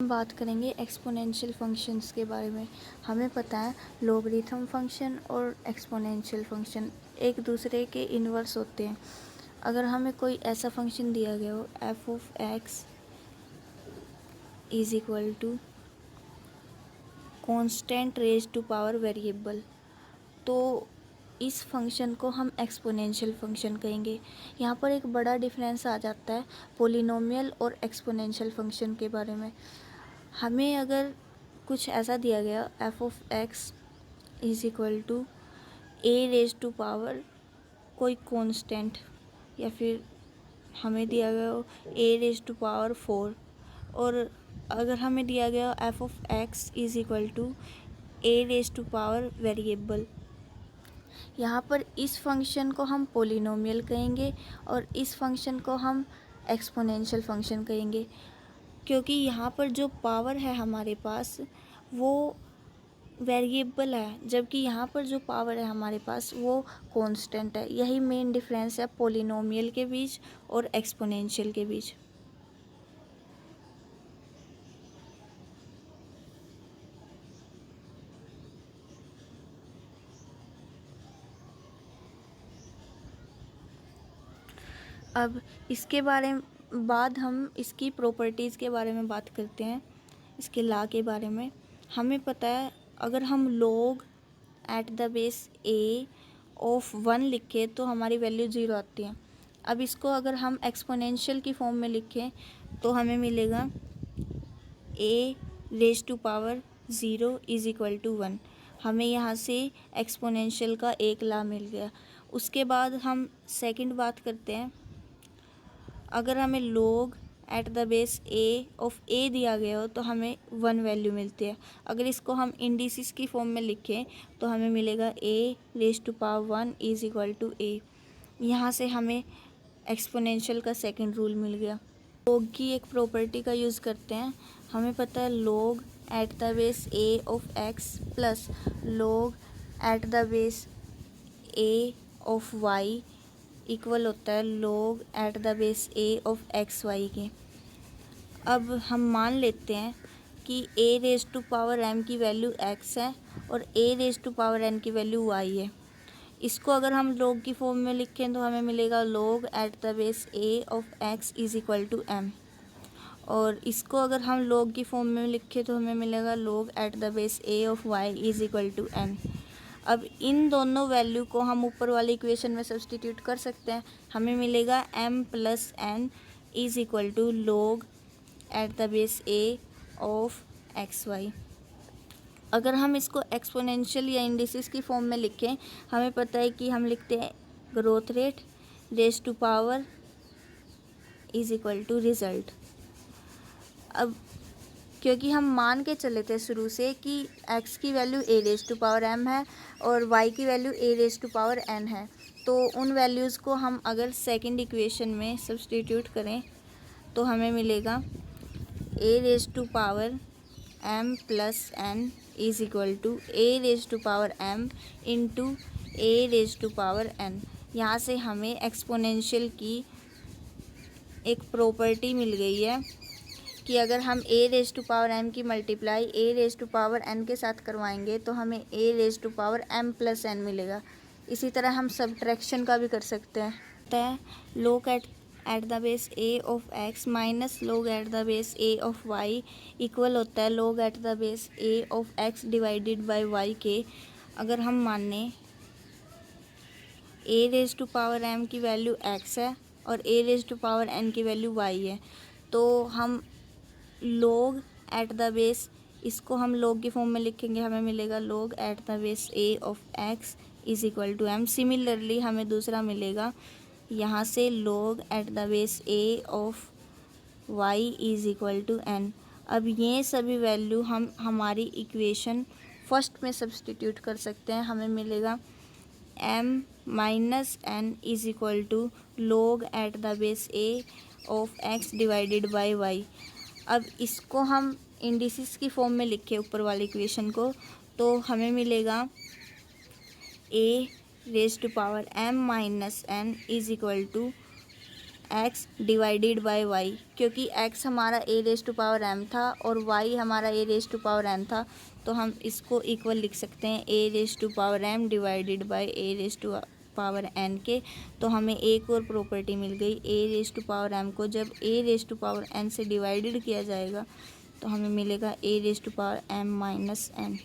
हम बात करेंगे एक्सपोनेंशियल फंक्शंस के बारे में। हमें पता है लॉगरिथम फंक्शन और एक्सपोनेंशियल फंक्शन एक दूसरे के इन्वर्स होते हैं। अगर हमें कोई ऐसा फंक्शन दिया गया हो f of x is equal to constant raise to power variable, तो इस फंक्शन को हम एक्सपोनेंशियल फंक्शन कहेंगे। यहाँ पर एक बड़ा डिफरेंस आ जाता है पोलिनोमियल और एक्सपोनेंशियल फंक्शन के बारे में। हमें अगर कुछ ऐसा दिया गया f of x is equal to a raise to power कोई कांस्टेंट, या फिर हमें दिया गया हो ए रेज टू पावर 4, और अगर हमें दिया गया f of x is equal to a raise to power variable, यहाँ पर इस फंक्शन को हम पोलिनोमियल कहेंगे और इस फंक्शन को हम एक्सपोनेंशियल फंक्शन कहेंगे, क्योंकि यहाँ पर जो पावर है हमारे पास वो वेरिएबल है, जबकि यहाँ पर जो पावर है हमारे पास वो कांस्टेंट है। यही मेन डिफरेंस है पोलिनोमियल के बीच और एक्सपोनेंशियल के बीच। अब इसके बारे में बाद हम इसकी प्रॉपर्टीज़ के बारे में बात करते हैं, इसके लॉ के बारे में। हमें पता है अगर हम log at the base a of 1 लिखें तो हमारी वैल्यू 0 आती है। अब इसको अगर हम एक्सपोनेंशियल की फॉर्म में लिखें तो हमें मिलेगा a raise to power 0 is equal to 1। हमें यहाँ से एक्सपोनेंशियल का एक लॉ मिल गया। उसके बाद हम सेकंड बात करते हैं। अगर हमें log at the base a of a दिया गया हो तो हमें 1 वैल्यू मिलती है। अगर इसको हम इंडिसेस की फॉर्म में लिखें तो हमें मिलेगा a raise to power 1 is equal to a। यहाँ से हमें एक्सपोनेंशियल का सेकंड रूल मिल गया। log की एक प्रॉपर्टी का यूज़ करते हैं। हमें पता है log at the base a of x plus log at the base a of y equal होता है log at the base a of x y के। अब हम मान लेते हैं कि a raise to power m की वैल्यू x है और a raise to power n की वैल्यू y है। इसको अगर हम log की फॉर्म में लिखें तो हमें मिलेगा log at the base a of x is equal to m, और इसको अगर हम log की फॉर्म में लिखें तो हमें मिलेगा log at the base a of y is equal to n। अब इन दोनों वैल्यू को हम ऊपर वाले इक्वेशन में सब्सटीट्यूट कर सकते हैं। हमें मिलेगा m plus n is equal to log at the base a of x y. अगर हम इसको एक्सपोनेंशियल या इंडिसेस की फॉर्म में लिखें, हमें पता है कि हम लिखते हैं growth rate raise to power is equal to result. अब क्योंकि हम मान के चले थे शुरू से कि x की value a raise to power m है और y की value a raise to power n है, तो उन वैल्यूज़ को हम अगर सेकंड इक्वेशन में सब्सटीट्यूट करें तो हमें मिलेगा a raise to power m plus n is equal to a raise to power m into a raise to power n। यहाँ से हमें एक्सपोनेंशियल की एक प्रॉपर्टी मिल गई है कि अगर हम a raise to power m की multiply a raise to power n के साथ करवाएंगे तो हमें a raise to power m plus n मिलेगा। इसी तरह हम सब्ट्रैक्शन का भी कर सकते हैं। log at the base a of x minus log at the base a of y equal होता है log at the base a of x divided by y के। अगर हम माने a raise to power m की value x है और a raise to power n की वैल्यू y है, तो हम log एट द बेस, इसको हम log की फॉर्म में लिखेंगे, हमें मिलेगा log at the base a of x is equal to m। Similarly हमें दूसरा मिलेगा यहाँ से log at the base a of y is equal to n। अब ये सभी वैल्यू हम हमारी इक्वेशन फर्स्ट में सब्सटीट्यूट कर सकते हैं। हमें मिलेगा m minus n is equal to log at the base a of x divided by y। अब इसको हम इंडिसेस की फॉर्म में लिखें ऊपर वाली इक्वेशन को, तो हमें मिलेगा a raise to power m minus n is equal to X divided by Y, क्योंकि एक्स हमारा A raise to power M था और वाई हमारा A raise to power N था, तो हम इसको इक्वल लिख सकते हैं A raise to power M divided by A raise to power N के। तो हमें एक और प्रॉपर्टी मिल गई, A raise to power M को जब ए रेज टू पावर एन से डिवाइडेड किया जाएगा तो हमें मिलेगा A raise to power M minus N.